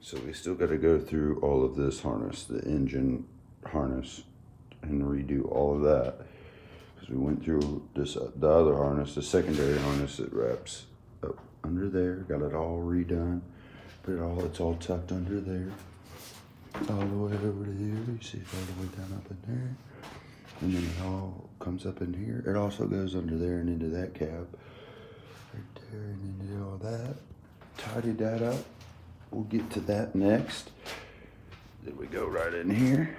So we still got to go through all of this harness, the engine harness, and redo all of that. Because we went through this, the other harness, the secondary harness that wraps up under there, got it all redone. It's all tucked under there. All the way over to here, you see it all the way down up in there. And then it all comes up in here. It also goes under there and into that cab. Right there and into all that. Tidied that up. We'll get to that next. Then we go right in here.